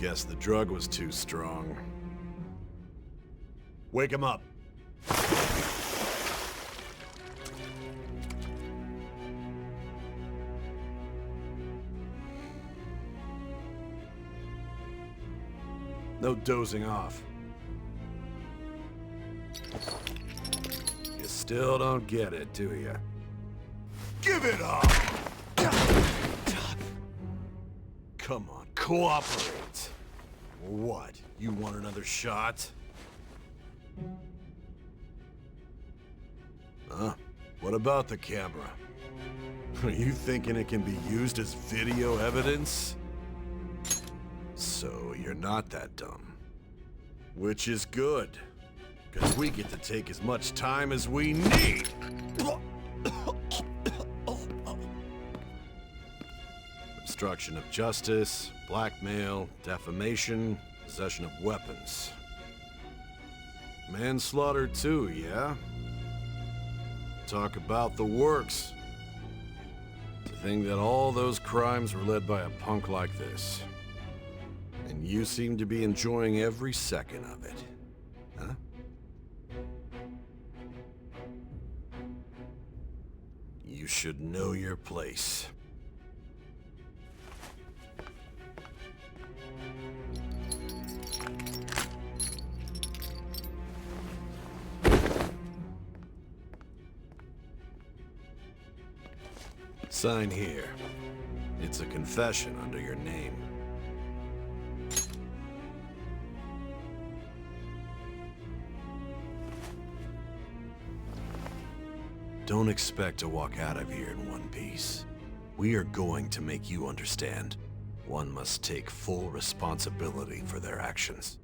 Guess the drug was too strong. Wake him up. No dozing off. You still don't get it, do you? Give it up! Come on, cooperate. What? You want another shot? Huh? What about the camera? Are you thinking it can be used as video evidence? So you're not that dumb. Which is good, because we get to take as much time as we need. Obstruction of justice, blackmail, defamation, possession of weapons. Manslaughter too, yeah? Talk about the works. To think that all those crimes were led by a punk like this. And you seem to be enjoying every second of it. Huh? You should know your place. Sign here. It's a confession under your name. Don't expect to walk out of here in one piece. We are going to make you understand. One must take full responsibility for their actions.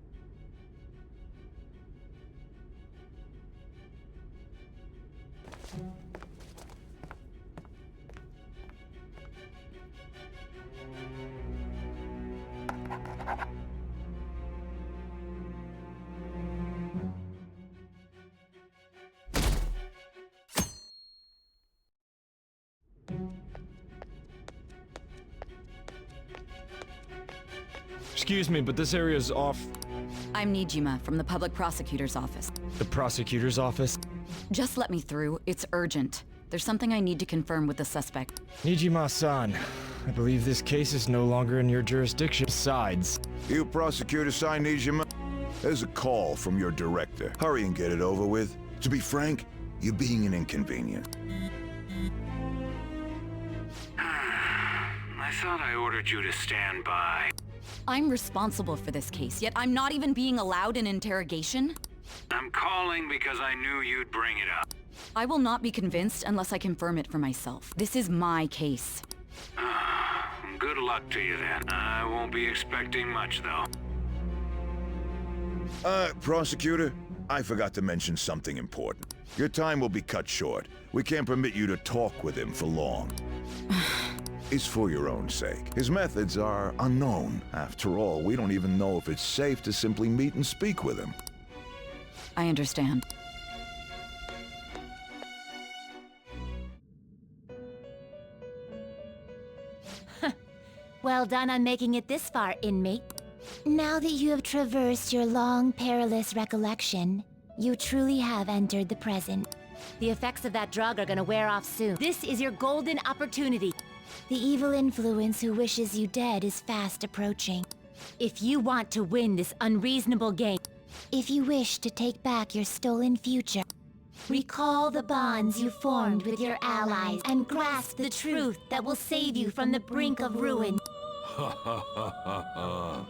Excuse me, but this area's off. I'm Nijima from the Public Prosecutor's Office. The prosecutor's office? Just let me through. It's urgent. There's something I need to confirm with the suspect. Nijima-san, I believe this case is no longer in your jurisdiction. Besides... You prosecutor-san Nijima? There's a call from your director. Hurry and get it over with. To be frank, you're being an inconvenience. I thought I ordered you to stand by. I'm responsible for this case, yet I'm not even being allowed an interrogation? I'm calling because I knew you'd bring it up. I will not be convinced unless I confirm it for myself. This is my case. Good luck to you then. I won't be expecting much, though. Prosecutor, I forgot to mention something important. Your time will be cut short. We can't permit you to talk with him for long. It's for your own sake. His methods are unknown. After all, we don't even know if it's safe to simply meet and speak with him. I understand. Well done on making it this far, inmate. Now that you have traversed your long, perilous recollection, you truly have entered the present. The effects of that drug are gonna wear off soon. This is your golden opportunity. The evil influence who wishes you dead is fast approaching. If you want to win this unreasonable game, if you wish to take back your stolen future, recall the bonds you formed with your allies and grasp the truth that will save you from the brink of ruin. Ha ha ha ha ha.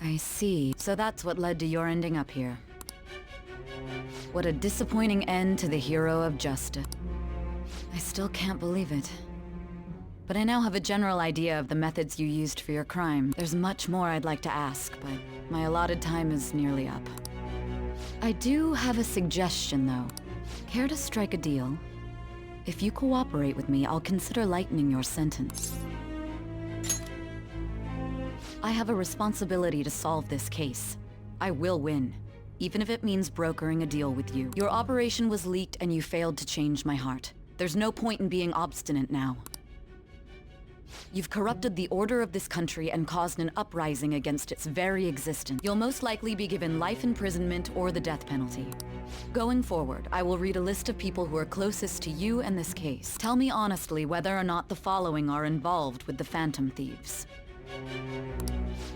I see. So that's what led to your ending up here. What a disappointing end to the hero of justice. I still can't believe it. But I now have a general idea of the methods you used for your crime. There's much more I'd like to ask, but my allotted time is nearly up. I do have a suggestion, though. Care to strike a deal? If you cooperate with me, I'll consider lightening your sentence. I have a responsibility to solve this case. I will win, even if it means brokering a deal with you. Your operation was leaked and you failed to change my heart. There's no point in being obstinate now. You've corrupted the order of this country and caused an uprising against its very existence. You'll most likely be given life imprisonment or the death penalty. Going forward, I will read a list of people who are closest to you and this case. Tell me honestly whether or not the following are involved with the Phantom Thieves.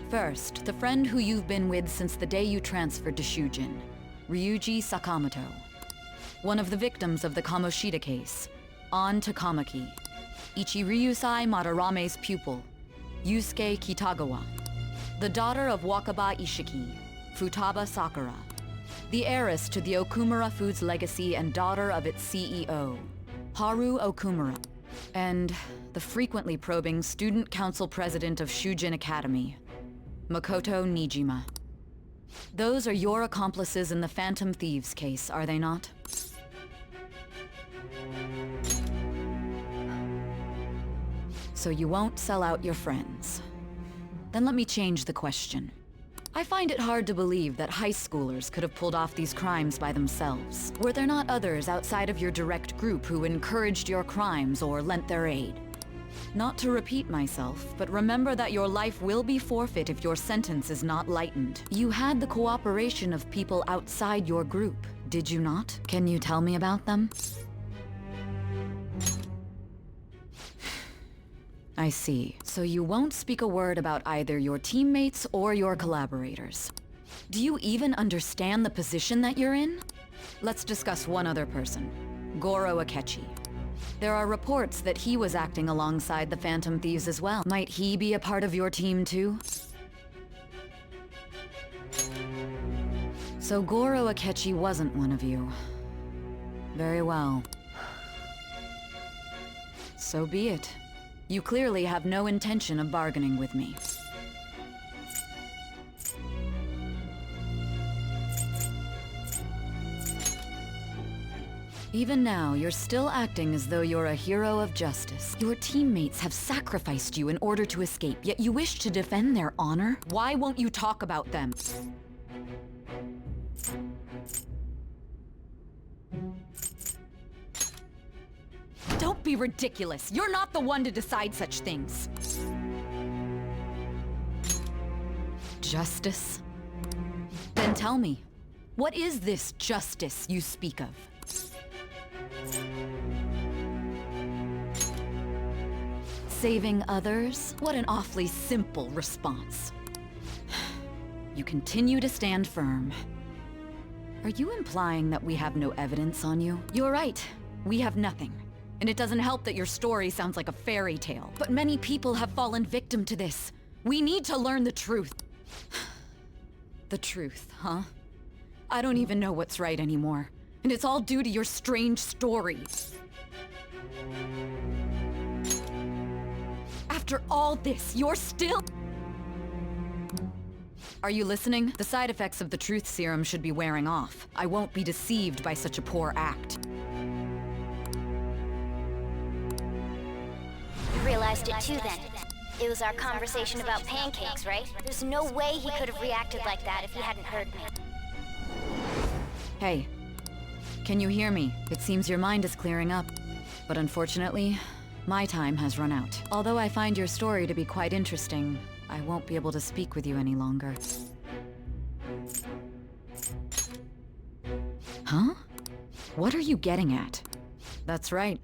First, the friend who you've been with since the day you transferred to Shujin, Ryuji Sakamoto. One of the victims of the Kamoshida case, An Takamaki. Ichiryusai Madarame's pupil, Yusuke Kitagawa. The daughter of Wakaba Ishiki, Futaba Sakura. The heiress to the Okumura Foods legacy and daughter of its CEO, Haru Okumura. And the frequently probing student council president of Shujin Academy, Makoto Nijima. Those are your accomplices in the Phantom Thieves case, are they not? So you won't sell out your friends. Then let me change the question. I find it hard to believe that high schoolers could have pulled off these crimes by themselves. Were there not others outside of your direct group who encouraged your crimes or lent their aid? Not to repeat myself, but remember that your life will be forfeit if your sentence is not lightened. You had the cooperation of people outside your group, did you not? Can you tell me about them? I see. So you won't speak a word about either your teammates or your collaborators. Do you even understand the position that you're in? Let's discuss one other person, Goro Akechi. There are reports that he was acting alongside the Phantom Thieves as well. Might he be a part of your team too? So Goro Akechi wasn't one of you. Very well. So be it. You clearly have no intention of bargaining with me. Even now, you're still acting as though you're a hero of justice. Your teammates have sacrificed you in order to escape, yet you wish to defend their honor? Why won't you talk about them? Don't be ridiculous. You're not the one to decide such things. Justice? Then tell me, what is this justice you speak of? Saving others? What an awfully simple response. You continue to stand firm. Are you implying that we have no evidence on you? You're right. We have nothing. And it doesn't help that your story sounds like a fairy tale. But many people have fallen victim to this. We need to learn the truth. The truth, huh? I don't even know what's right anymore. And it's all due to your strange story. After all this, you're still... Are you listening? The side effects of the truth serum should be wearing off. I won't be deceived by such a poor act. You realized it too then. It was our conversation about pancakes, right? There's no way he could have reacted like that if he hadn't heard me. Hey, can you hear me? It seems your mind is clearing up. But unfortunately, my time has run out. Although I find your story to be quite interesting, I won't be able to speak with you any longer. Huh? What are you getting at? That's right.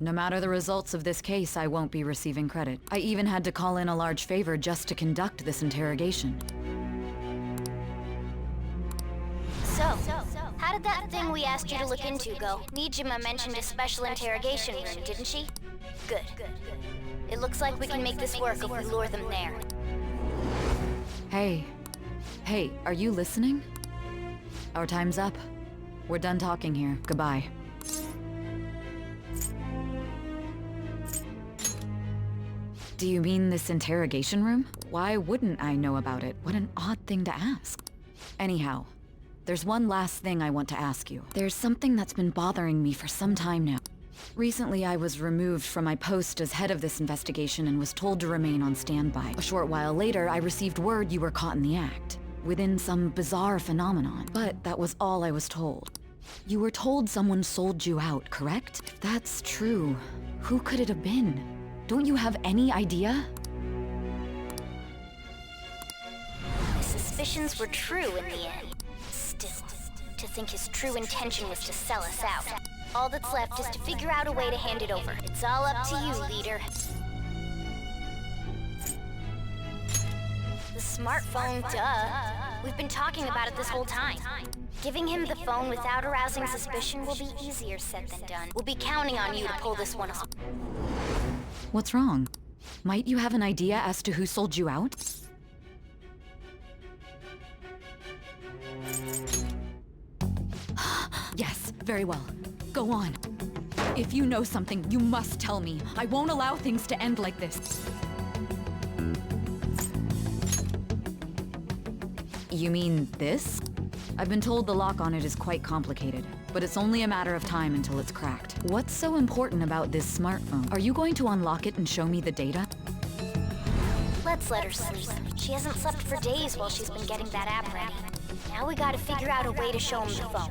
No matter the results of this case, I won't be receiving credit. I even had to call in a large favor just to conduct this interrogation. So, how did that thing we asked you to look into go? Nijima mentioned a special interrogation room, didn't she? Good. It looks like we can make this work if we lure them there. Hey, are you listening? Our time's up. We're done talking here. Goodbye. Do you mean this interrogation room? Why wouldn't I know about it? What an odd thing to ask. Anyhow, there's one last thing I want to ask you. There's something that's been bothering me for some time now. Recently, I was removed from my post as head of this investigation and was told to remain on standby. A short while later, I received word you were caught in the act, within some bizarre phenomenon. But that was all I was told. You were told someone sold you out, correct? If that's true, who could it have been? Don't you have any idea? My suspicions were true in the end. Still, to think his true intention was to sell us out. All that's left is to figure out a way to hand it over. It's all up to you, leader. The smartphone, duh. We've been talking about it this whole time. Giving him the phone without arousing suspicion will be easier said than done. We'll be counting on you to pull this one off. What's wrong? Might you have an idea as to who sold you out? Yes, very well. Go on. If you know something, you must tell me. I won't allow things to end like this. You mean this? I've been told the lock on it is quite complicated, but it's only a matter of time until it's cracked. What's so important about this smartphone? Are you going to unlock it and show me the data? Let's let her sleep. She hasn't slept for days while she's been getting that app ready. Now we gotta figure out a way to show him the phone.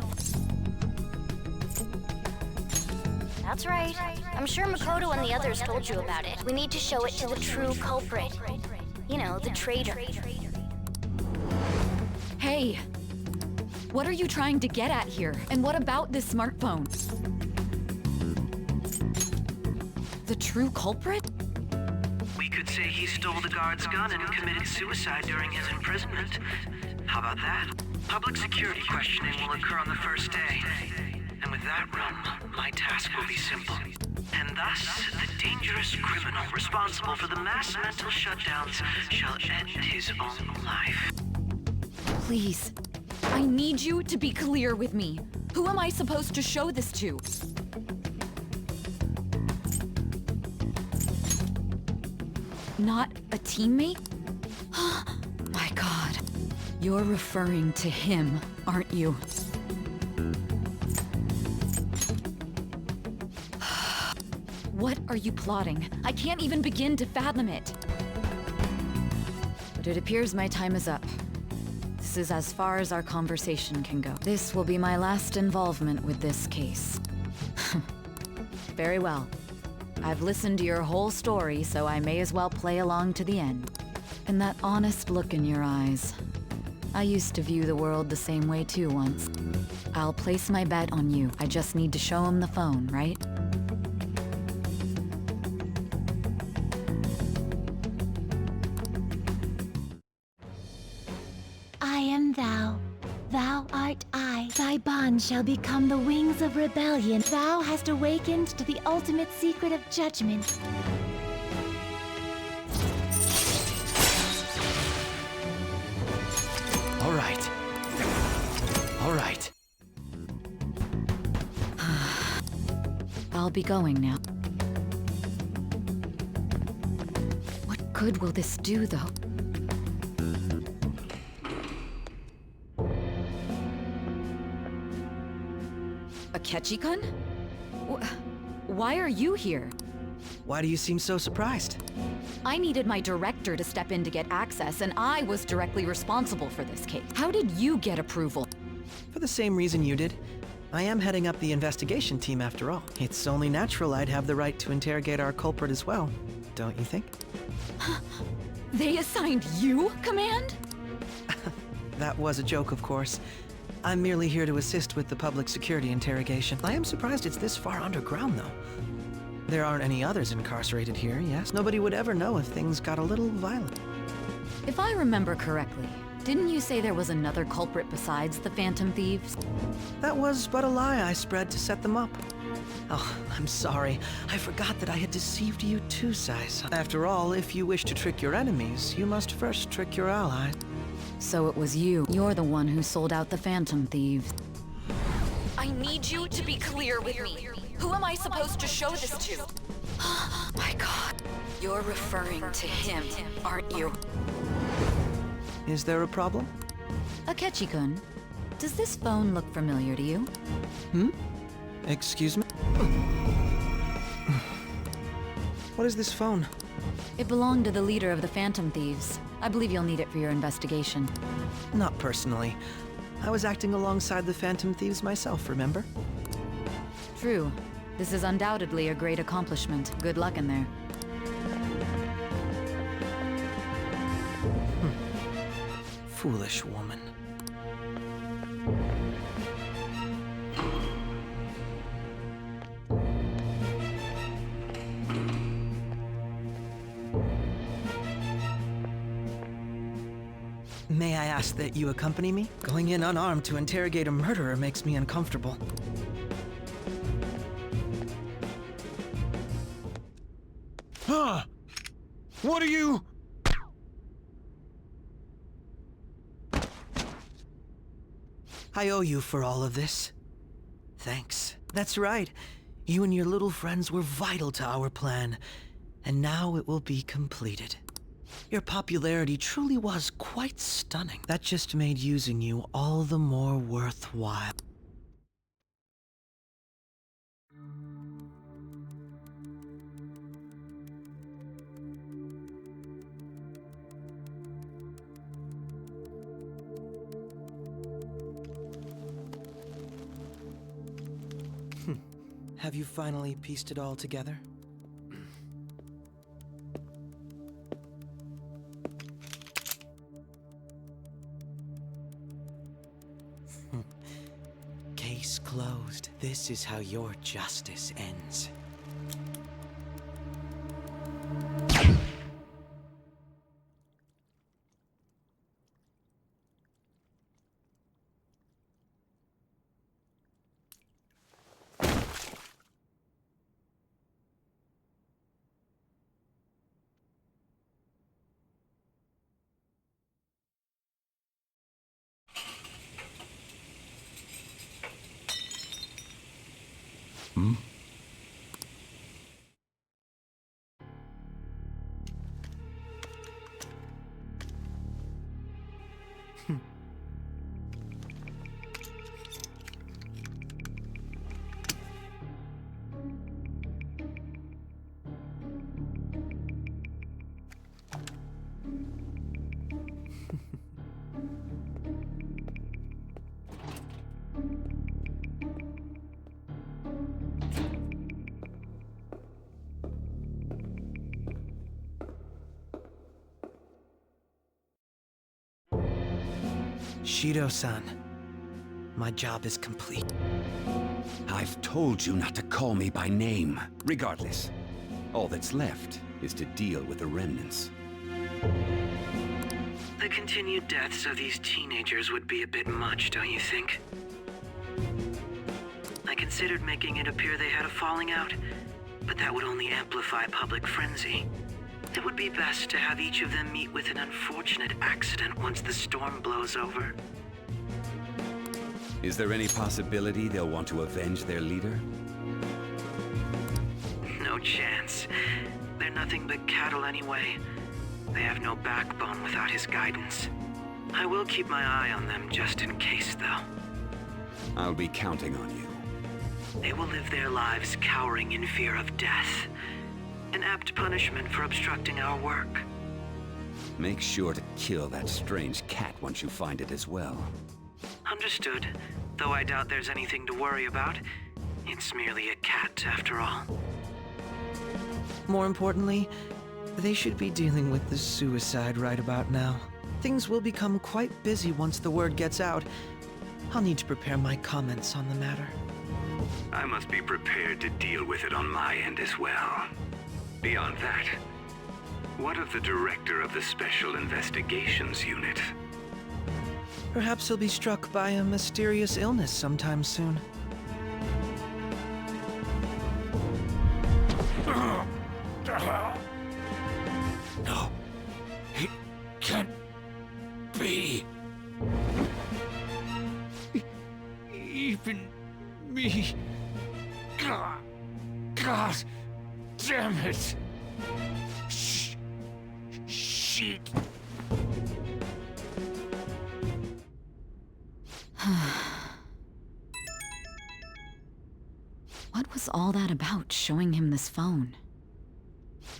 That's right. I'm sure Makoto and the others told you about it. We need to show it to the true culprit. You know, the traitor. Hey! What are you trying to get at here? And what about this smartphone? The true culprit? We could say he stole the guard's gun and committed suicide during his imprisonment. How about that? Public security questioning will occur on the first day. And with that realm, my task will be simple. And thus, the dangerous criminal responsible for the mass mental shutdowns shall end his own life. Please. I need you to be clear with me. Who am I supposed to show this to? Not a teammate? My God. You're referring to him, aren't you? What are you plotting? I can't even begin to fathom it. But it appears my time is up. This is as far as our conversation can go. This will be my last involvement with this case. Very well. I've listened to your whole story, so I may as well play along to the end. And that honest look in your eyes. I used to view the world the same way too once. I'll place my bet on you. I just need to show him the phone, right? I am thou. Thou art I. Thy bond shall become the wings of rebellion. Thou hast awakened to the ultimate secret of judgment. All right. All right. I'll be going now. What good will this do, though? Akechi-kun? Why are you here? Why do you seem so surprised? I needed my director to step in to get access, and I was directly responsible for this case. How did you get approval? For the same reason you did. I am heading up the investigation team after all. It's only natural I'd have the right to interrogate our culprit as well, don't you think? They assigned you command? That was a joke, of course. I'm merely here to assist with the public security interrogation. I am surprised it's this far underground, though. There aren't any others incarcerated here, yes? Nobody would ever know if things got a little violent. If I remember correctly, didn't you say there was another culprit besides the Phantom Thieves? That was but a lie I spread to set them up. Oh, I'm sorry. I forgot that I had deceived you too, Sais. After all, if you wish to trick your enemies, you must first trick your allies. So it was you. You're the one who sold out the Phantom Thieves. I need you to be clear with me. Who am I supposed to show this to? My God. You're referring to him, aren't you? Is there a problem? Akechi-kun, does this phone look familiar to you? Excuse me? What is this phone? It belonged to the leader of the Phantom Thieves. I believe you'll need it for your investigation. Not personally. I was acting alongside the Phantom Thieves myself, remember? True. This is undoubtedly a great accomplishment. Good luck in there. foolish woman. May I ask that you accompany me? Going in unarmed to interrogate a murderer makes me uncomfortable. Huh? What are you... I owe you for all of this. Thanks. That's right. You and your little friends were vital to our plan, and now it will be completed. Your popularity truly was quite stunning. That just made using you all the more worthwhile. Have you finally pieced it all together? Case closed. This is how your justice ends. Shido-san, my job is complete. I've told you not to call me by name. Regardless, all that's left is to deal with the remnants. The continued deaths of these teenagers would be a bit much, don't you think? I considered making it appear they had a falling out, but that would only amplify public frenzy. It would be best to have each of them meet with an unfortunate accident once the storm blows over. Is there any possibility they'll want to avenge their leader? No chance. They're nothing but cattle anyway. They have no backbone without his guidance. I will keep my eye on them just in case, though. I'll be counting on you. They will live their lives cowering in fear of death. An apt punishment for obstructing our work. Make sure to kill that strange cat once you find it as well. Understood. Though I doubt there's anything to worry about. It's merely a cat, after all. More importantly, they should be dealing with the suicide right about now. Things will become quite busy once the word gets out. I'll need to prepare my comments on the matter. I must be prepared to deal with it on my end as well. Beyond that, what of the director of the Special Investigations Unit? Perhaps he'll be struck by a mysterious illness sometime soon. No. It can't be. Even me. God damn it. Shit. What was all that about, showing him this phone?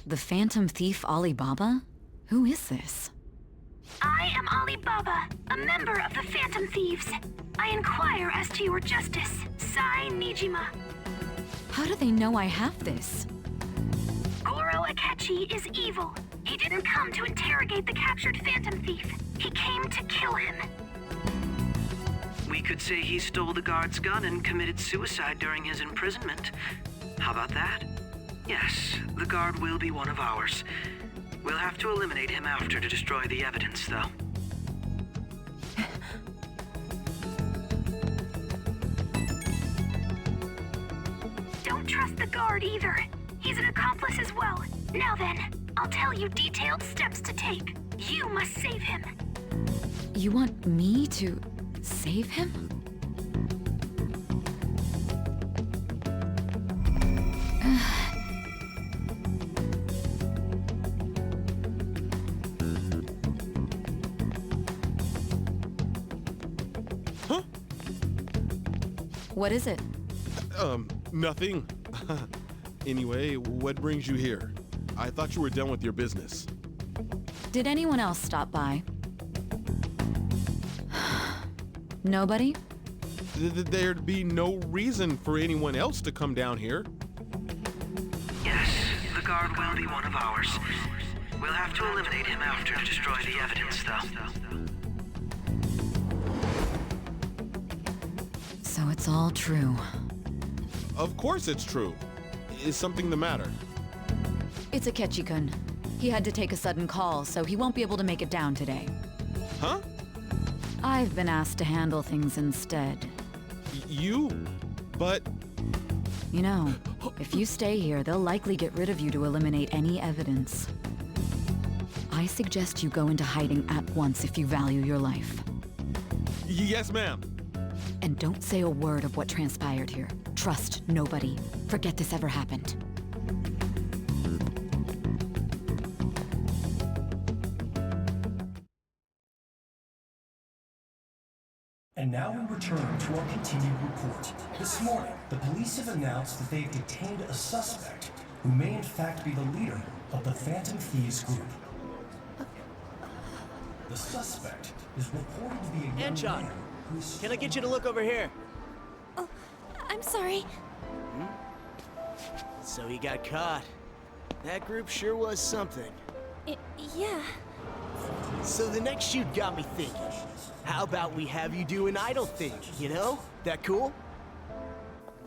The Phantom Thief Alibaba? Who is this? I am Alibaba, a member of the Phantom Thieves. I inquire as to your justice. Sai Nijima. How do they know I have this? Goro Akechi is evil. He didn't come to interrogate the captured Phantom Thief. He came to kill him. We could say he stole the guard's gun and committed suicide during his imprisonment. How about that? Yes, the guard will be one of ours. We'll have to eliminate him after to destroy the evidence, though. Don't trust the guard either. He's an accomplice as well. Now then, I'll tell you detailed steps to take. You must save him. You want me to save him? Huh? What is it? Nothing. Anyway, what brings you here? I thought you were done with your business. Did anyone else stop by? Nobody? There'd be no reason for anyone else to come down here. Yes, the guard will be one of ours. We'll have to eliminate him after to destroy the evidence, though. So it's all true. Of course it's true. Is something the matter? It's Akechi-kun. He had to take a sudden call, so he won't be able to make it down today. Huh? I've been asked to handle things instead. You? But... You know, if you stay here, they'll likely get rid of you to eliminate any evidence. I suggest you go into hiding at once if you value your life. Yes, ma'am. And don't say a word of what transpired here. Trust nobody. Forget this ever happened. And now we return to our continued report. This morning, the police have announced that they've detained a suspect who may in fact be the leader of the Phantom Thieves group. The suspect is reported to be a young man who's... Can I get you to look over here? Oh, I'm sorry. So he got caught. That group sure was something. Yeah. So the next shoot got me thinking. How about we have you do an idle thing, you know? That cool?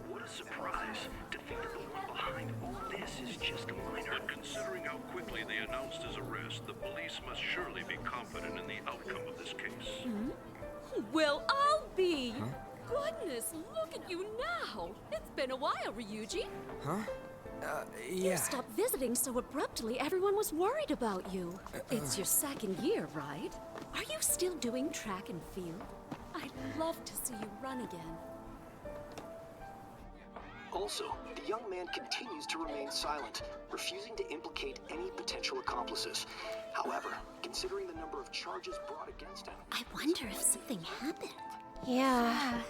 What a surprise to think that the one behind all this is just a minor. But considering how quickly they announced his arrest, the police must surely be confident in the outcome of this case. Hmm? Well, I'll be. Goodness, look at you now. It's been a while, Ryuji. Huh? You Yeah. stopped visiting so abruptly, everyone was worried about you. It's your second year, right? Are you still doing track and field? I'd love to see you run again. Also, the young man continues to remain silent, refusing to implicate any potential accomplices. However, considering the number of charges brought against him... I wonder if something happened. Yeah.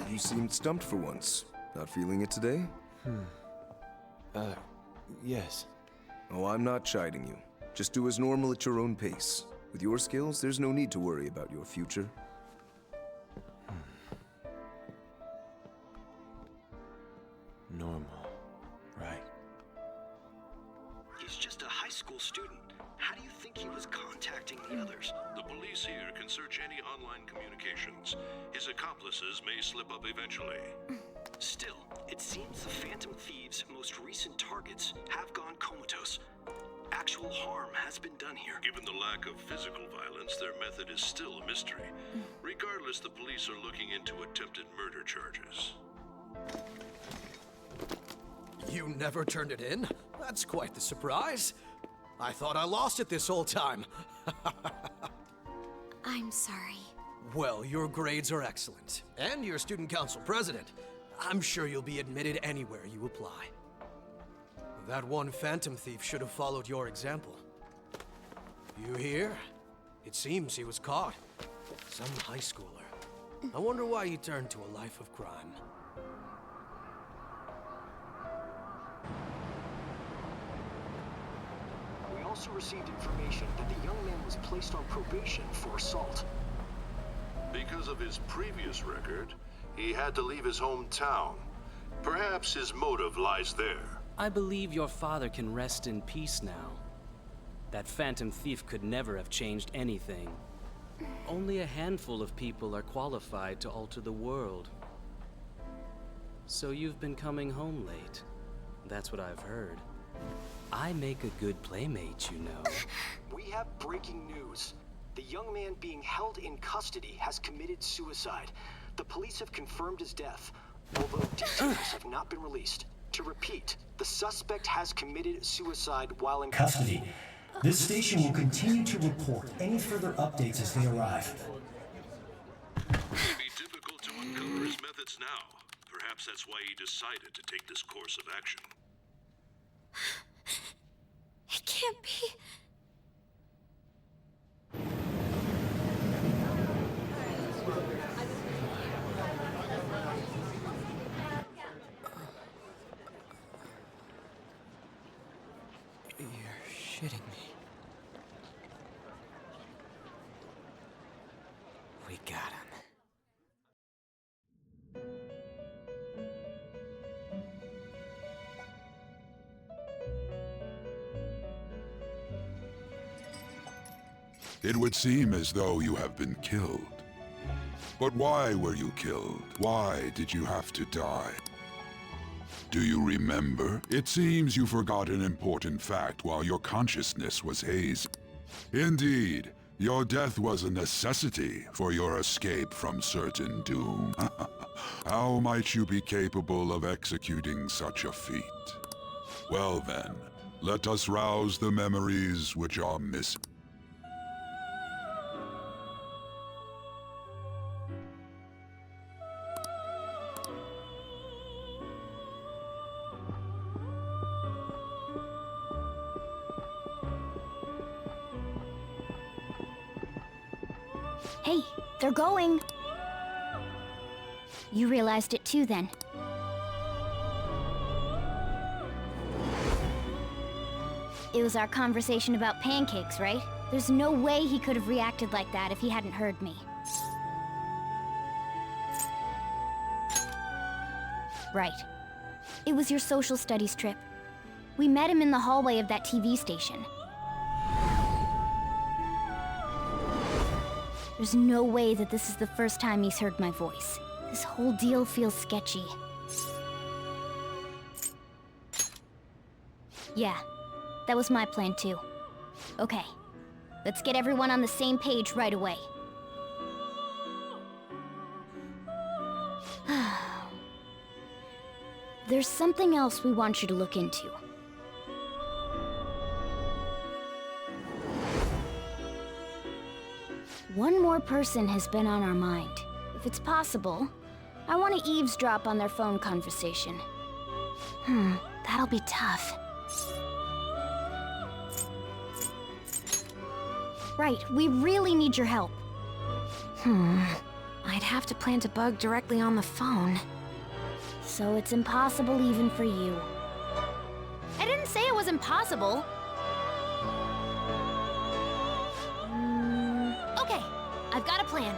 You seemed stumped for once. Not feeling it today? Yes. Oh, I'm not chiding you. Just do as normal at your own pace. With your skills, there's no need to worry about your future. Normal. Right. He's just a high school student. How do you think he was contacting the others? The police here can search any online communications. His accomplices may slip up eventually. Still, it seems the Phantom Thieves' most recent targets have gone comatose. Actual harm has been done here. Given the lack of physical violence, their method is still a mystery. Regardless, the police are looking into attempted murder charges. You never turned it in? That's quite the surprise. I thought I lost it this whole time. I'm sorry. Well, your grades are excellent. And you're student council president. I'm sure you'll be admitted anywhere you apply. That one Phantom Thief should have followed your example. You hear? It seems he was caught. Some high schooler. I wonder why he turned to a life of crime. We also received information that the young man was placed on probation for assault. Because of his previous record, he had to leave his hometown. Perhaps his motive lies there. I believe your father can rest in peace now. That Phantom Thief could never have changed anything. Only a handful of people are qualified to alter the world. So you've been coming home late. That's what I've heard. I make a good playmate, you know. We have breaking news. The young man being held in custody has committed suicide. The police have confirmed his death, although details have not been released. To repeat, the suspect has committed suicide while in Custody. This station will continue to report any further updates as they arrive. It would be difficult to uncover his methods now. Perhaps that's why he decided to take this course of action. It can't be. You're shitting me. We got him. It would seem as though you have been killed. But why were you killed? Why did you have to die? Do you remember? It seems you forgot an important fact while your consciousness was hazy. Indeed, your death was a necessity for your escape from certain doom. How might you be capable of executing such a feat? Well then, let us rouse the memories which are missing. Hey, they're going. You realized it too, then. It was our conversation about pancakes, right? There's no way he could have reacted like that if he hadn't heard me. Right. It was your social studies trip. We met him in the hallway of that TV station. There's no way that this is the first time he's heard my voice. This whole deal feels sketchy. Yeah, that was my plan too. Okay, let's get everyone on the same page right away. There's something else we want you to look into. One more person has been on our mind. If it's possible, I want to eavesdrop on their phone conversation. That'll be tough. Right, we really need your help. I'd have to plant a bug directly on the phone. So it's impossible even for you. I didn't say it was impossible. Okay, I've got a plan.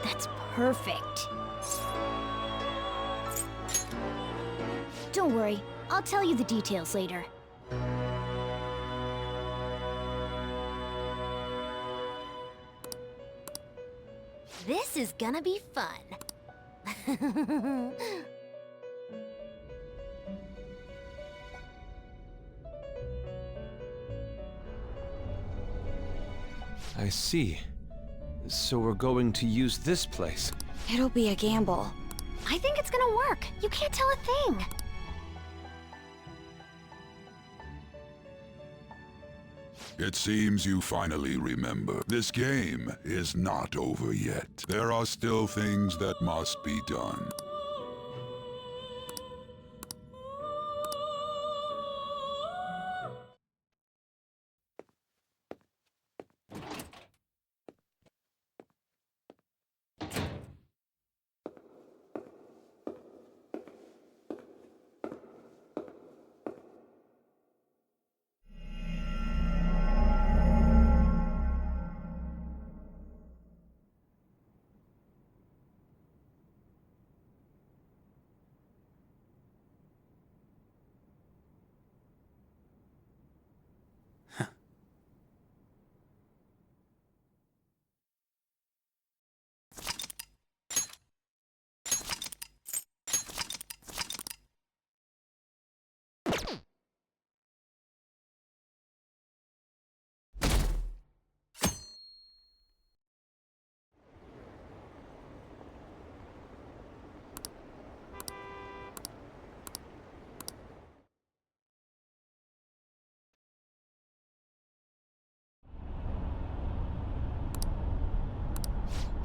That's perfect. Don't worry, I'll tell you the details later. This is gonna be fun. I see. So we're going to use this place. It'll be a gamble. I think it's gonna work. You can't tell a thing. It seems you finally remember. This game is not over yet. There are still things that must be done.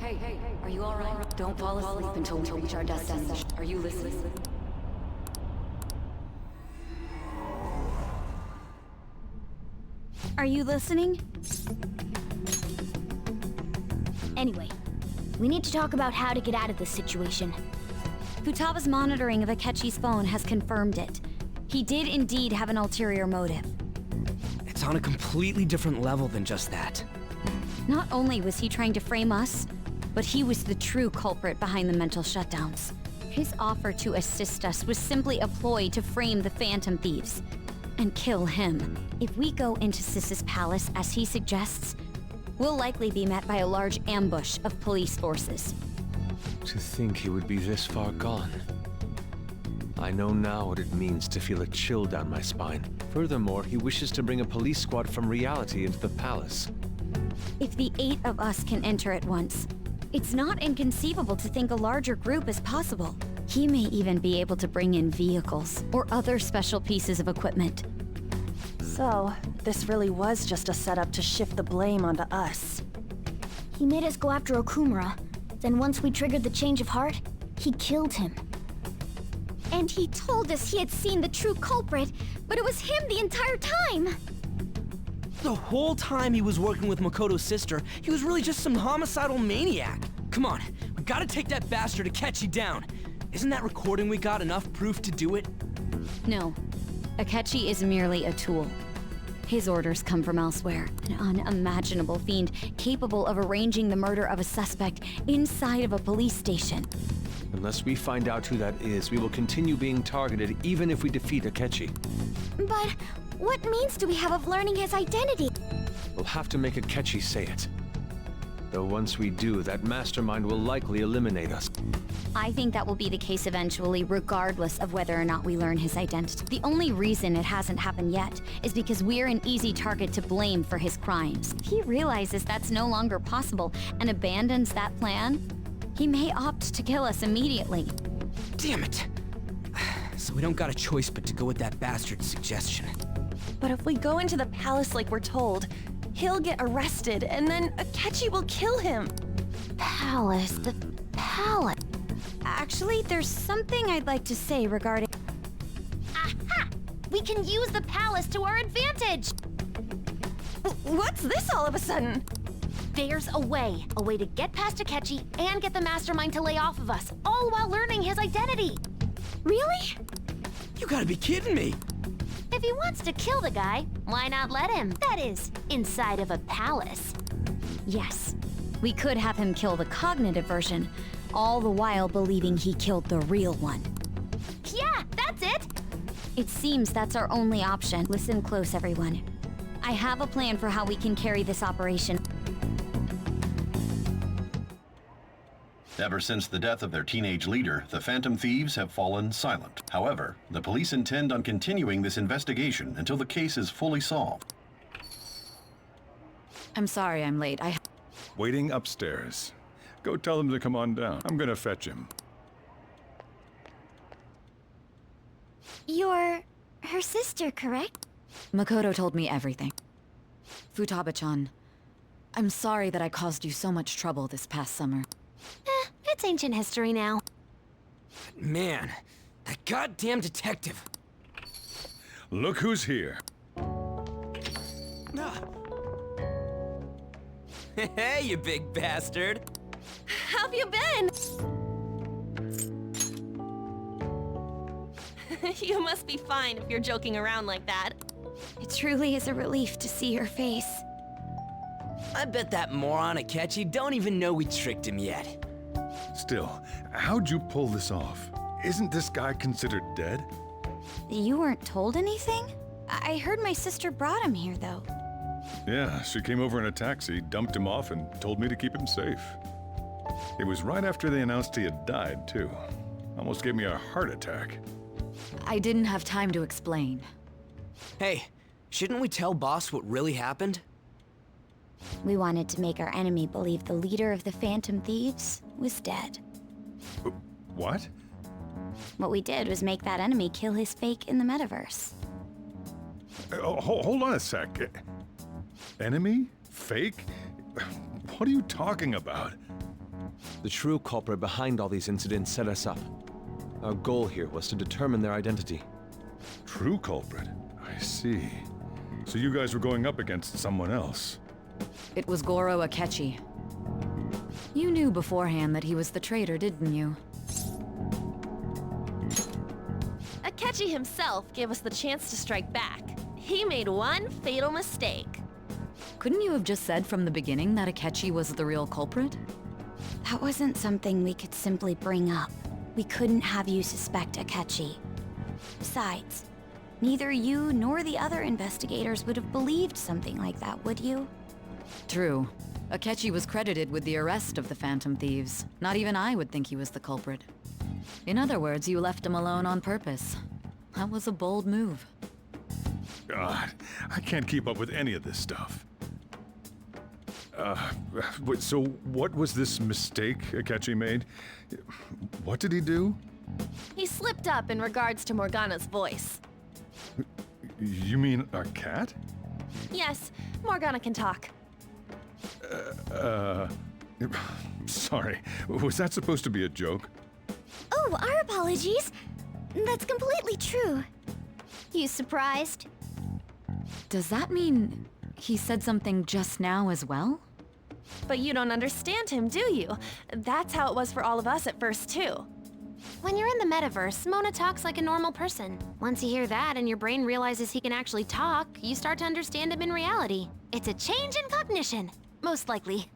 Hey, are you alright? Don't fall asleep until we reach our destination. Are you listening? Are you listening? Anyway, we need to talk about how to get out of this situation. Futaba's monitoring of Akechi's phone has confirmed it. He did indeed have an ulterior motive. It's on a completely different level than just that. Not only was he trying to frame us, but he was the true culprit behind the mental shutdowns. His offer to assist us was simply a ploy to frame the Phantom Thieves and kill him. If we go into Sis's palace as he suggests, we'll likely be met by a large ambush of police forces. To think he would be this far gone. I know now what it means to feel a chill down my spine. Furthermore, he wishes to bring a police squad from reality into the palace. If the 8 of us can enter at once, it's not inconceivable to think a larger group is possible. He may even be able to bring in vehicles or other special pieces of equipment. So, this really was just a setup to shift the blame onto us. He made us go after Okumura. Then once we triggered the change of heart, he killed him. And he told us he had seen the true culprit, but it was him the entire time! The whole time he was working with Makoto's sister, he was really just some homicidal maniac. Come on, we gotta take that bastard Akechi down. Isn't that recording we got enough proof to do it? No. Akechi is merely a tool. His orders come from elsewhere. An unimaginable fiend capable of arranging the murder of a suspect inside of a police station. Unless we find out who that is, we will continue being targeted even if we defeat Akechi. But what means do we have of learning his identity? We'll have to make Akechi say it. Though once we do, that mastermind will likely eliminate us. I think that will be the case eventually, regardless of whether or not we learn his identity. The only reason it hasn't happened yet is because we're an easy target to blame for his crimes. If he realizes that's no longer possible and abandons that plan, he may opt to kill us immediately. Damn it! So we don't got a choice but to go with that bastard's suggestion. But if we go into the palace like we're told, he'll get arrested, and then Akechi will kill him. The palace. Actually, there's something I'd like to say regarding... Aha! We can use the palace to our advantage! What's this all of a sudden? There's a way to get past Akechi and get the mastermind to lay off of us, all while learning his identity. Really? You gotta be kidding me! If he wants to kill the guy, why not let him? That is, inside of a palace. Yes, we could have him kill the cognitive version, all the while believing he killed the real one. Yeah, that's it! It seems that's our only option. Listen close, everyone. I have a plan for how we can carry this operation. Ever since the death of their teenage leader, the Phantom Thieves have fallen silent. However, the police intend on continuing this investigation until the case is fully solved. I'm sorry I'm late. Waiting upstairs. Go tell them to come on down. I'm gonna fetch him. You're her sister, correct? Makoto told me everything. Futaba-chan, I'm sorry that I caused you so much trouble this past summer. It's ancient history now. Man, that goddamn detective. Look who's here. Hey, you big bastard. How've you been? You must be fine if you're joking around like that. It truly is a relief to see your face. I bet that moron Akechi don't even know we tricked him yet. Still, how'd you pull this off? Isn't this guy considered dead? You weren't told anything? I heard my sister brought him here, though. Yeah, she came over in a taxi, dumped him off, and told me to keep him safe. It was right after they announced he had died, too. Almost gave me a heart attack. I didn't have time to explain. Hey, shouldn't we tell Boss what really happened? We wanted to make our enemy believe the leader of the Phantom Thieves was dead. What? What we did was make that enemy kill his fake in the metaverse. Hold on a sec. Enemy? Fake? What are you talking about? The true culprit behind all these incidents set us up. Our goal here was to determine their identity. True culprit? I see. So you guys were going up against someone else? It was Goro Akechi. You knew beforehand that he was the traitor, didn't you? Akechi himself gave us the chance to strike back. He made one fatal mistake. Couldn't you have just said from the beginning that Akechi was the real culprit? That wasn't something we could simply bring up. We couldn't have you suspect Akechi. Besides, neither you nor the other investigators would have believed something like that, would you? True. Akechi was credited with the arrest of the Phantom Thieves. Not even I would think he was the culprit. In other words, you left him alone on purpose. That was a bold move. God, I can't keep up with any of this stuff. Wait, so what was this mistake Akechi made? What did he do? He slipped up in regards to Morgana's voice. You mean a cat? Yes, Morgana can talk. Sorry. Was that supposed to be a joke? Oh, our apologies. That's completely true. You surprised? Does that mean he said something just now as well? But you don't understand him, do you? That's how it was for all of us at first, too. When you're in the metaverse, Mona talks like a normal person. Once you hear that and your brain realizes he can actually talk, you start to understand him in reality. It's a change in cognition, most likely.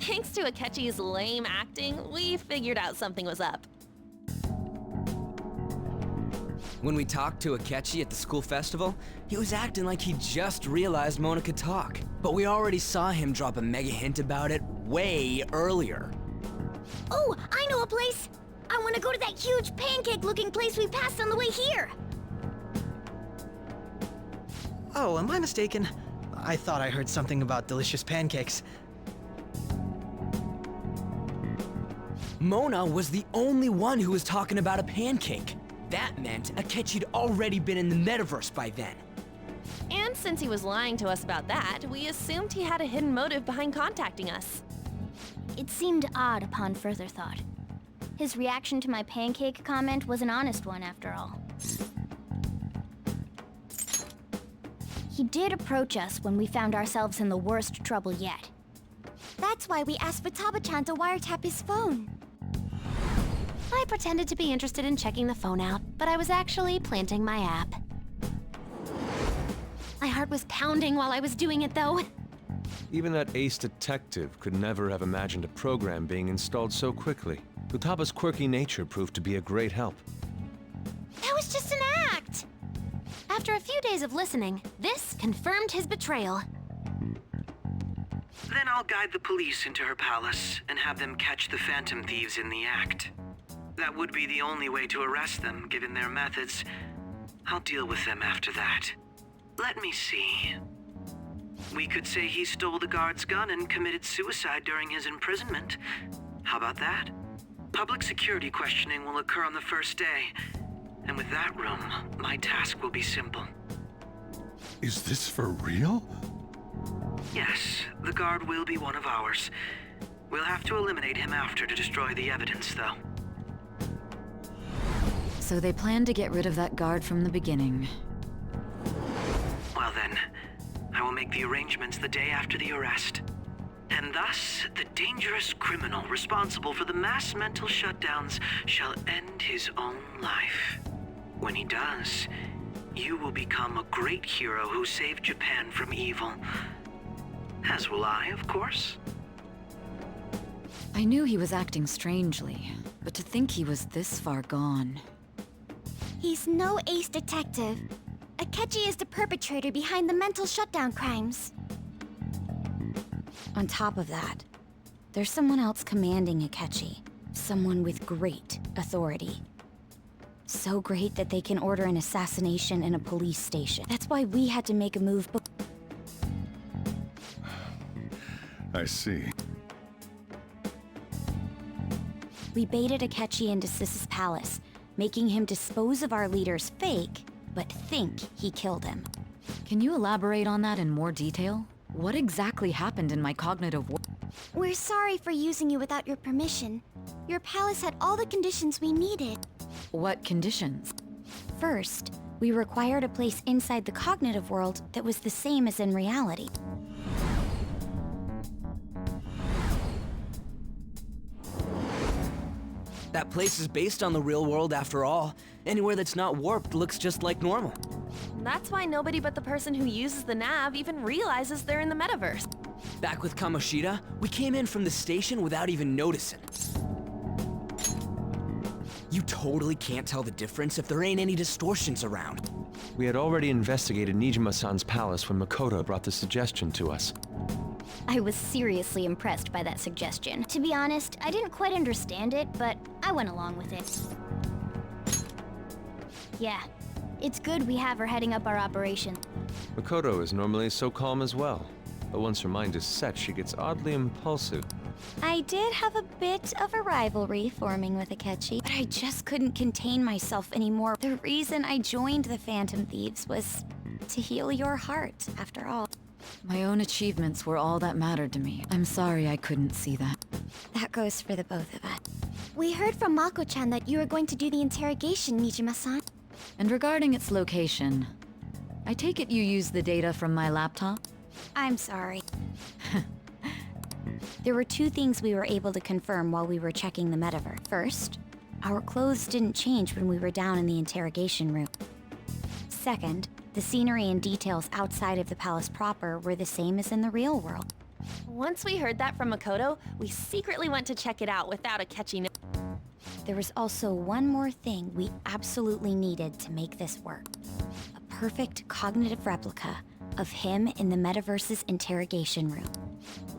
Thanks to Akechi's lame acting, we figured out something was up. When we talked to Akechi at the school festival, he was acting like he just realized Mona could talk. But we already saw him drop a mega hint about it way earlier. Oh, I know a place! I want to go to that huge pancake-looking place we passed on the way here! Oh, am I mistaken? I thought I heard something about delicious pancakes. Mona was the only one who was talking about a pancake. That meant Akechi'd already been in the metaverse by then. And since he was lying to us about that, we assumed he had a hidden motive behind contacting us. It seemed odd upon further thought. His reaction to my pancake comment was an honest one, after all. He did approach us when we found ourselves in the worst trouble yet. That's why we asked Futaba-chan to wiretap his phone. I pretended to be interested in checking the phone out, but I was actually planting my app. My heart was pounding while I was doing it, though. Even that ace detective could never have imagined a program being installed so quickly. Futaba's quirky nature proved to be a great help. That was just an act! After a few days of listening, this confirmed his betrayal. Then I'll guide the police into her palace and have them catch the Phantom Thieves in the act. That would be the only way to arrest them, given their methods. I'll deal with them after that. Let me see. We could say he stole the guard's gun and committed suicide during his imprisonment. How about that? Public security questioning will occur on the first day. And with that room, my task will be simple. Is this for real? Yes, the guard will be one of ours. We'll have to eliminate him after to destroy the evidence, though. So they planned to get rid of that guard from the beginning. Well then, I will make the arrangements the day after the arrest. And thus, the dangerous criminal responsible for the mass mental shutdowns shall end his own life. When he does, you will become a great hero who saved Japan from evil. As will I, of course. I knew he was acting strangely, but to think he was this far gone. He's no ace detective. Akechi is the perpetrator behind the mental shutdown crimes. On top of that, there's someone else commanding Akechi. Someone with great authority. So great that they can order an assassination in a police station. That's why we had to make a move. I see. We baited Akechi into Sis's palace, making him dispose of our leader's fake, but think he killed him. Can you elaborate on that in more detail? What exactly happened in my cognitive world? We're sorry for using you without your permission. Your palace had all the conditions we needed. What conditions? First, we required a place inside the cognitive world that was the same as in reality. That place is based on the real world after all. Anywhere that's not warped looks just like normal. That's why nobody but the person who uses the nav even realizes they're in the metaverse. Back with Kamoshida, we came in from the station without even noticing. You totally can't tell the difference if there ain't any distortions around. We had already investigated Nijima-san's palace when Makoto brought the suggestion to us. I was seriously impressed by that suggestion. To be honest, I didn't quite understand it, but I went along with it. Yeah, it's good we have her heading up our operation. Makoto is normally so calm as well, but once her mind is set, she gets oddly impulsive. I did have a bit of a rivalry forming with Akechi, but I just couldn't contain myself anymore. The reason I joined the Phantom Thieves was to heal your heart, after all. My own achievements were all that mattered to me. I'm sorry I couldn't see that. That goes for the both of us. We heard from Mako-chan that you were going to do the interrogation, Nijima-san. And regarding its location, I take it you used the data from my laptop? I'm sorry. There were two things we were able to confirm while we were checking the metaverse. First, our clothes didn't change when we were down in the interrogation room. Second, the scenery and details outside of the palace proper were the same as in the real world. Once we heard that from Makoto, we secretly went to check it out without Akechi. There was also one more thing we absolutely needed to make this work. A perfect cognitive replica of him in the metaverse's interrogation room.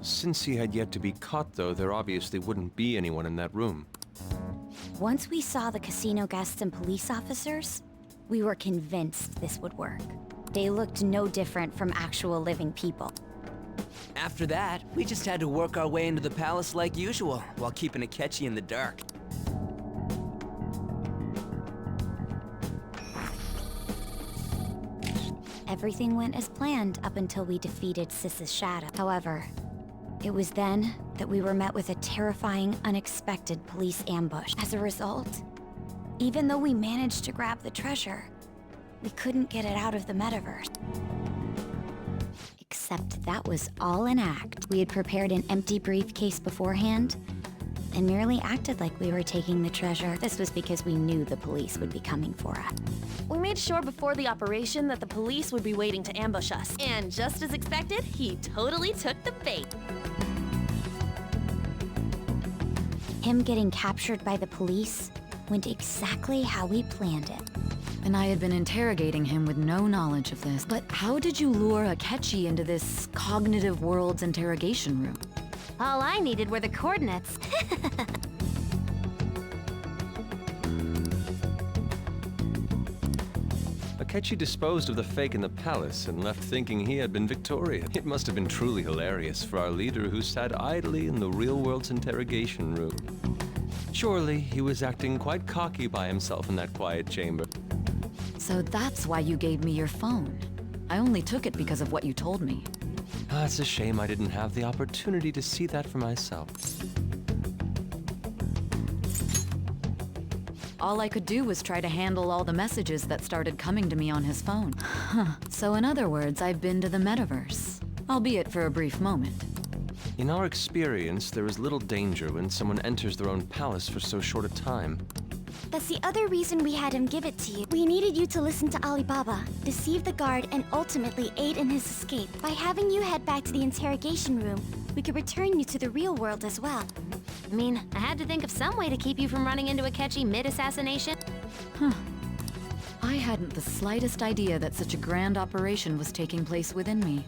Since he had yet to be caught, though, there obviously wouldn't be anyone in that room. Once we saw the casino guests and police officers, we were convinced this would work. They looked no different from actual living people. After that, we just had to work our way into the palace like usual, while keeping Akechi in the dark. Everything went as planned up until we defeated Sis's shadow. However, it was then that we were met with a terrifying, unexpected police ambush. As a result, even though we managed to grab the treasure, we couldn't get it out of the metaverse. Except that was all an act. We had prepared an empty briefcase beforehand and merely acted like we were taking the treasure. This was because we knew the police would be coming for us. We made sure before the operation that the police would be waiting to ambush us. And just as expected, he totally took the bait. Him getting captured by the police went exactly how we planned it. And I had been interrogating him with no knowledge of this. But how did you lure Akechi into this cognitive world's interrogation room? All I needed were the coordinates. Akechi disposed of the fake in the palace and left thinking he had been victorious. It must have been truly hilarious for our leader who sat idly in the real world's interrogation room. Surely he was acting quite cocky by himself in that quiet chamber. So that's why you gave me your phone. I only took it because of what you told me. It's a shame I didn't have the opportunity to see that for myself. All I could do was try to handle all the messages that started coming to me on his phone. So in other words, I've been to the metaverse, albeit for a brief moment. In our experience, there is little danger when someone enters their own palace for so short a time. That's the other reason we had him give it to you. We needed you to listen to Alibaba, deceive the guard, and ultimately aid in his escape. By having you head back to the interrogation room, we could return you to the real world as well. I mean, I had to think of some way to keep you from running into Akechi mid-assassination. I hadn't the slightest idea that such a grand operation was taking place within me.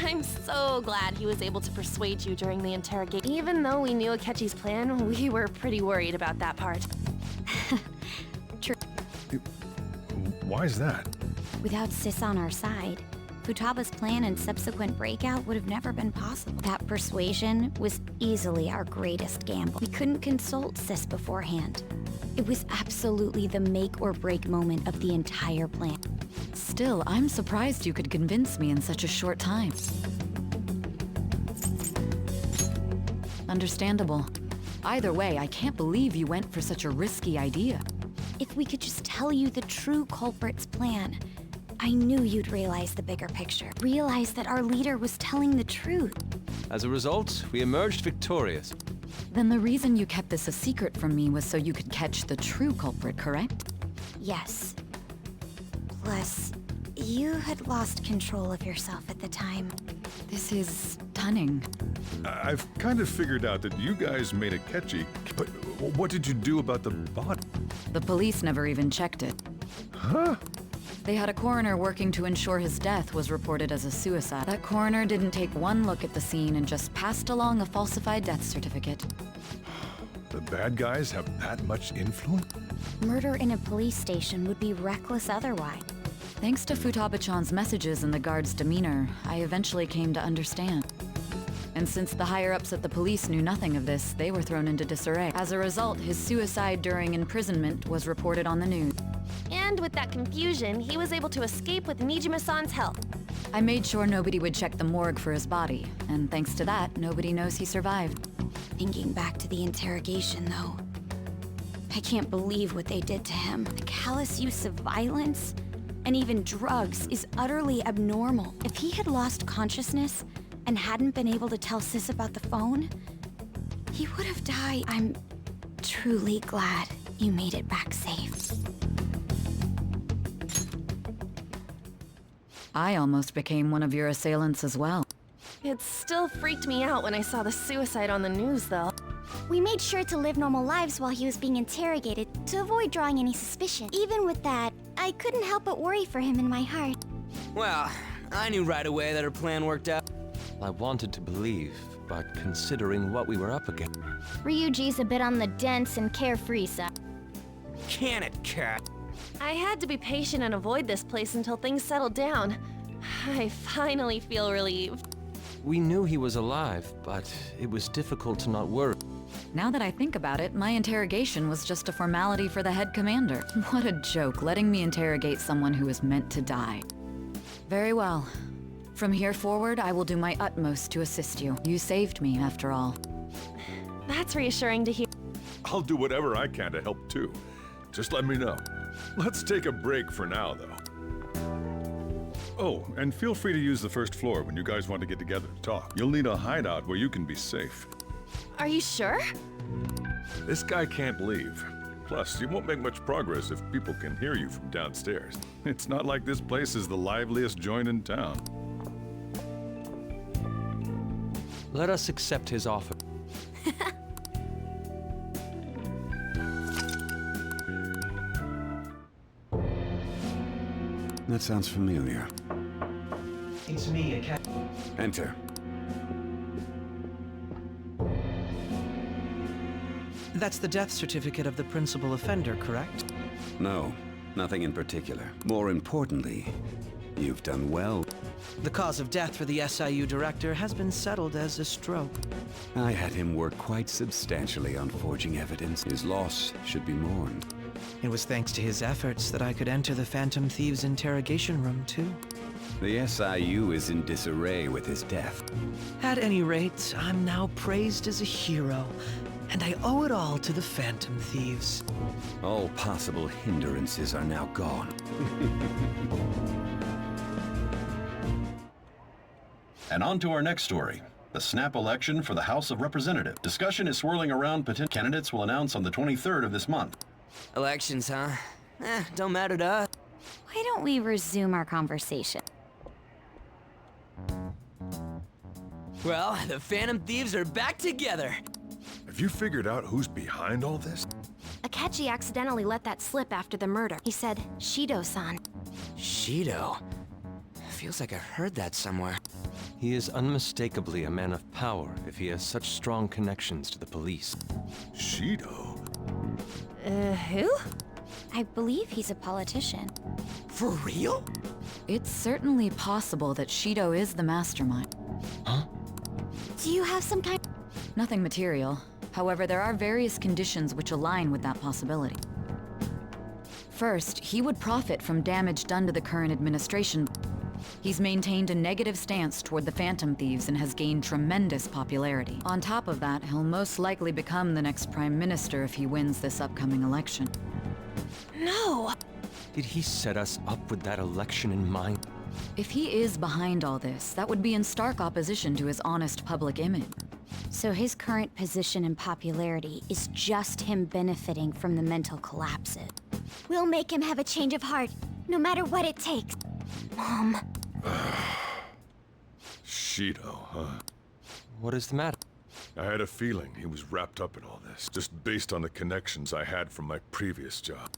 I'm so glad he was able to persuade you during the interrogation. Even though we knew Akechi's plan, we were pretty worried about that part. True. Why is that? Without Sis on our side, Futaba's plan and subsequent breakout would have never been possible. That persuasion was easily our greatest gamble. We couldn't consult Sis beforehand. It was absolutely the make or break moment of the entire plan. Still, I'm surprised you could convince me in such a short time. Understandable. Either way, I can't believe you went for such a risky idea. If we could just tell you the true culprit's plan, I knew you'd realize the bigger picture. Realize that our leader was telling the truth. As a result, we emerged victorious. Then the reason you kept this a secret from me was so you could catch the true culprit, correct? Yes. Plus, you had lost control of yourself at the time. This is stunning. I've kind of figured out that you guys made Akechi, but what did you do about the body? The police never even checked it. Huh? They had a coroner working to ensure his death was reported as a suicide. That coroner didn't take one look at the scene and just passed along a falsified death certificate. The bad guys have that much influence? Murder in a police station would be reckless otherwise. Thanks to Futaba-chan's messages and the guard's demeanor, I eventually came to understand. And since the higher-ups at the police knew nothing of this, they were thrown into disarray. As a result, his suicide during imprisonment was reported on the news. And with that confusion, he was able to escape with Nijima-san's help. I made sure nobody would check the morgue for his body, and thanks to that, nobody knows he survived. Thinking back to the interrogation, though, I can't believe what they did to him. The callous use of violence, and even drugs, is utterly abnormal. If he had lost consciousness and hadn't been able to tell Sis about the phone, he would have died. I'm truly glad you made it back safe. I almost became one of your assailants as well. It still freaked me out when I saw the suicide on the news, though. We made sure to live normal lives while he was being interrogated to avoid drawing any suspicion. Even with that, I couldn't help but worry for him in my heart. Well, I knew right away that her plan worked out. I wanted to believe, but considering what we were up against... Ryuji's a bit on the dense and carefree side. Can it, Cat? I had to be patient and avoid this place until things settled down. I finally feel relieved. We knew he was alive, but it was difficult to not worry. Now that I think about it, my interrogation was just a formality for the head commander. What a joke, letting me interrogate someone who was meant to die. Very well. From here forward, I will do my utmost to assist you. You saved me, after all. That's reassuring to hear. I'll do whatever I can to help too. Just let me know. Let's take a break for now, though. Oh, and feel free to use the first floor when you guys want to get together to talk. You'll need a hideout where you can be safe. Are you sure? This guy can't leave. Plus, you won't make much progress if people can hear you from downstairs. It's not like this place is the liveliest joint in town. Let us accept his offer. That sounds familiar. It's me, Akechi. Enter. That's the death certificate of the principal offender, correct? No, nothing in particular. More importantly, you've done well. The cause of death for the SIU director has been settled as a stroke. I had him work quite substantially on forging evidence. His loss should be mourned. It was thanks to his efforts that I could enter the Phantom Thieves' interrogation room, too. The SIU is in disarray with his death. At any rate, I'm now praised as a hero, and I owe it all to the Phantom Thieves. All possible hindrances are now gone. And on to our next story. The snap election for the House of Representatives. Discussion is swirling around potential candidates will announce on the 23rd of this month. Elections, huh? Don't matter to us. Why don't we resume our conversation? Well, the Phantom Thieves are back together. Have you figured out who's behind all this? Akechi accidentally let that slip after the murder. He said, Shido-san. Shido? Feels like I heard that somewhere. He is unmistakably a man of power if he has such strong connections to the police. Shido? Who? I believe he's a politician. For real? It's certainly possible that Shido is the mastermind. Huh? Do you have some kind... Nothing material. However, there are various conditions which align with that possibility. First, he would profit from damage done to the current administration. He's maintained a negative stance toward the Phantom Thieves and has gained tremendous popularity. On top of that, he'll most likely become the next Prime Minister if he wins this upcoming election. No! Did he set us up with that election in mind? If he is behind all this, that would be in stark opposition to his honest public image. So his current position and popularity is just him benefiting from the mental collapses. We'll make him have a change of heart, no matter what it takes. Mom. Shido, huh? What is the matter? I had a feeling he was wrapped up in all this, just based on the connections I had from my previous job.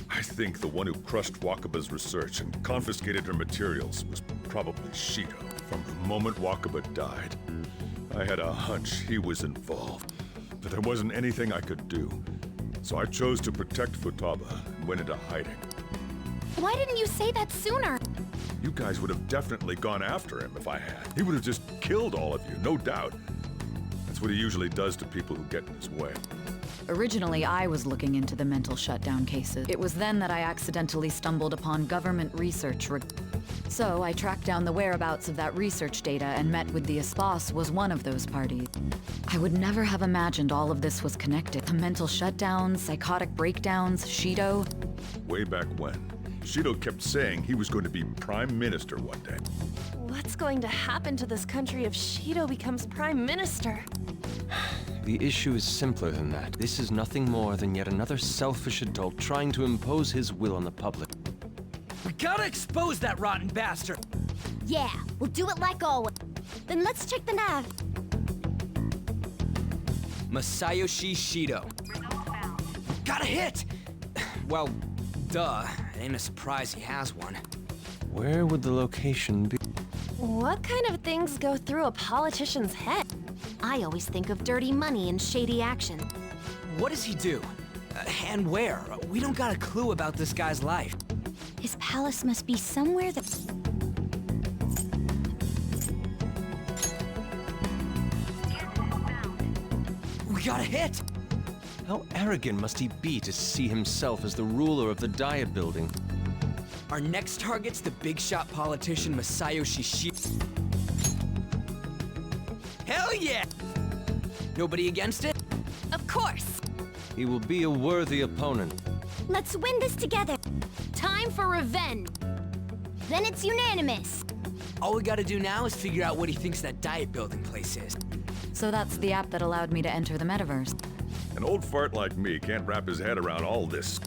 I think the one who crushed Wakaba's research and confiscated her materials was probably Shido. From the moment Wakaba died, I had a hunch he was involved, but there wasn't anything I could do. So I chose to protect Futaba and went into hiding. Why didn't you say that sooner? You guys would have definitely gone after him if I had. He would have just killed all of you, no doubt. That's what he usually does to people who get in his way. Originally, I was looking into the mental shutdown cases. It was then that I accidentally stumbled upon government research. So I tracked down the whereabouts of that research data and met with the Espas was one of those parties. I would never have imagined all of this was connected. The mental shutdowns, psychotic breakdowns, Shido. Way back when, Shido kept saying he was going to be Prime Minister one day. What's going to happen to this country if Shido becomes Prime Minister? The issue is simpler than that. This is nothing more than yet another selfish adult trying to impose his will on the public. We gotta expose that rotten bastard! Yeah, we'll do it like always. Then let's check the nav. Masayoshi Shido. Got a hit! Well, duh. It ain't a surprise he has one. Where would the location be? What kind of things go through a politician's head? I always think of dirty money and shady action. What does he do? And where? We don't got a clue about this guy's life. His palace must be somewhere that... We got a hit! How arrogant must he be to see himself as the ruler of the Diet Building? Our next target's the big shot politician Masayoshi Shido. Hell yeah! Nobody against it? Of course! He will be a worthy opponent. Let's win this together. Time for revenge! Then it's unanimous. All we gotta do now is figure out what he thinks that Diet Building place is. So that's the app that allowed me to enter the metaverse. An old fart like me can't wrap his head around all this.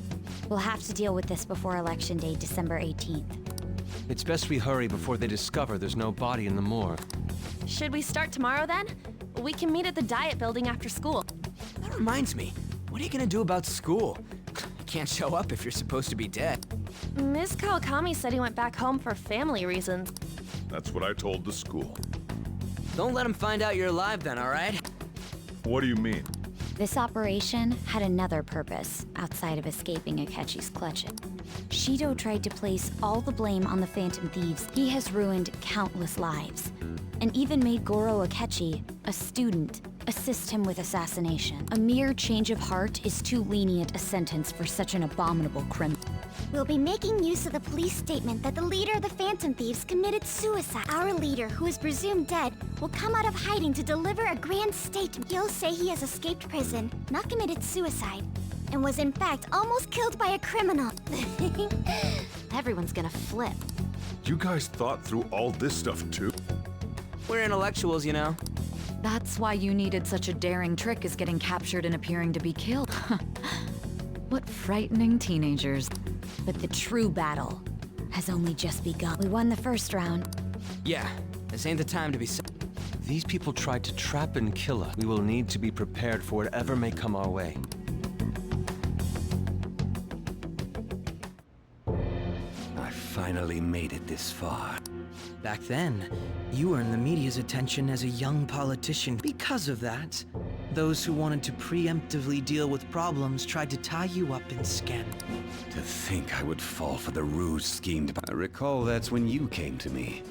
We'll have to deal with this before Election Day, December 18th. It's best we hurry before they discover there's no body in the morgue. Should we start tomorrow then? We can meet at the Diet Building after school. That reminds me, what are you gonna do about school? You can't show up if you're supposed to be dead. Ms. Kawakami said he went back home for family reasons. That's what I told the school. Don't let him find out you're alive then, alright? What do you mean? This operation had another purpose, outside of escaping Akechi's clutches. Shido tried to place all the blame on the Phantom Thieves. He has ruined countless lives, and even made Goro Akechi, a student, assist him with assassination. A mere change of heart is too lenient a sentence for such an abominable criminal. We'll be making use of the police statement that the leader of the Phantom Thieves committed suicide. Our leader, who is presumed dead, will come out of hiding to deliver a grand statement. He'll say he has escaped prison, not committed suicide, and was in fact almost killed by a criminal. Everyone's gonna flip. You guys thought through all this stuff too? We're intellectuals, you know. That's why you needed such a daring trick as getting captured and appearing to be killed. What frightening teenagers. But the true battle has only just begun. We won the first round. Yeah, this ain't the time to be These people tried to trap and kill us. We will need to be prepared for whatever may come our way. I finally made it this far. Back then, you earned the media's attention as a young politician. Because of that, those who wanted to preemptively deal with problems tried to tie you up in scandal. To think I would fall for the ruse schemed by... I recall that's when you came to me.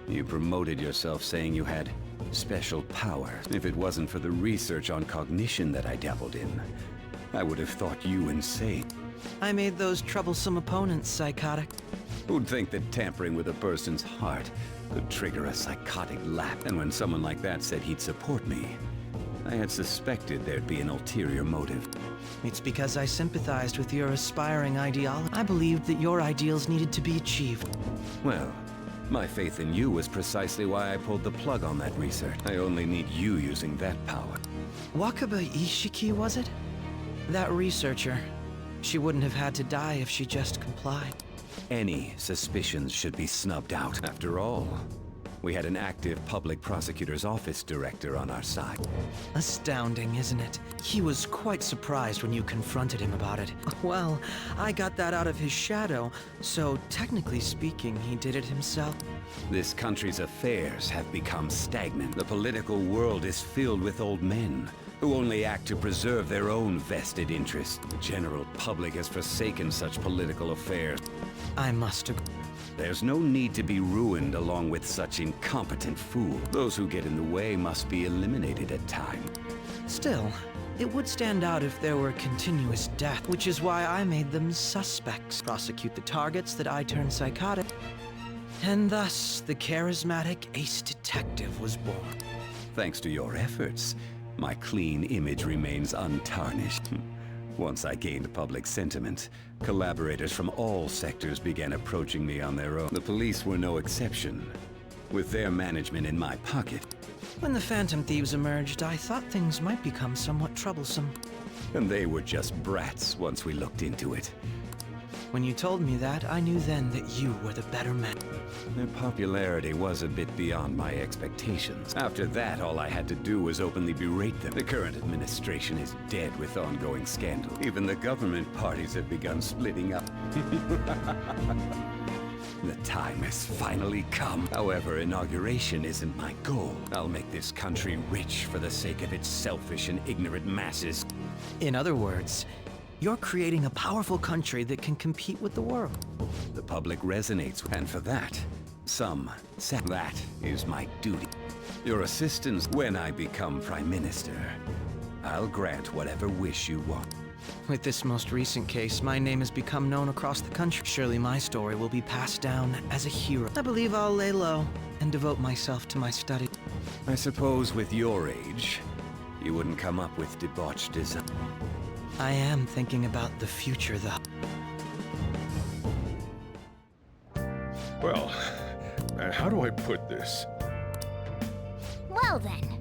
You promoted yourself saying you had special power. If it wasn't for the research on cognition that I dabbled in, I would have thought you insane. I made those troublesome opponents psychotic. Who'd think that tampering with a person's heart could trigger a psychotic lapse? And when someone like that said he'd support me, I had suspected there'd be an ulterior motive. It's because I sympathized with your aspiring ideology. I believed that your ideals needed to be achieved. Well, my faith in you was precisely why I pulled the plug on that research. I only need you using that power. Wakaba Ishiki, was it? That researcher. She wouldn't have had to die if she just complied. Any suspicions should be snubbed out. After all, we had an active public prosecutor's office director on our side. Astounding, isn't it? He was quite surprised when you confronted him about it. Well, I got that out of his shadow, so technically speaking, he did it himself. This country's affairs have become stagnant. The political world is filled with old men who only act to preserve their own vested interests. The general public has forsaken such political affairs. I must agree. There's no need to be ruined along with such incompetent fools. Those who get in the way must be eliminated at times. Still, it would stand out if there were continuous death, which is why I made them suspects. Prosecute the targets that I turned psychotic. And thus, the charismatic ace detective was born. Thanks to your efforts, my clean image remains untarnished. Once I gained public sentiment, collaborators from all sectors began approaching me on their own. The police were no exception, with their management in my pocket. When the Phantom Thieves emerged, I thought things might become somewhat troublesome. And they were just brats once we looked into it. When you told me that, I knew then that you were the better man. Their popularity was a bit beyond my expectations. After that, all I had to do was openly berate them. The current administration is dead with ongoing scandal. Even the government parties have begun splitting up. The time has finally come. However, inauguration isn't my goal. I'll make this country rich for the sake of its selfish and ignorant masses. In other words, you're creating a powerful country that can compete with the world. The public resonates, and for that, that is my duty. Your assistance when I become Prime Minister. I'll grant whatever wish you want. With this most recent case, my name has become known across the country. Surely my story will be passed down as a hero. I believe I'll lay low and devote myself to my study. I suppose with your age, you wouldn't come up with debauched design. I am thinking about the future, though. Well, how do I put this? Well then,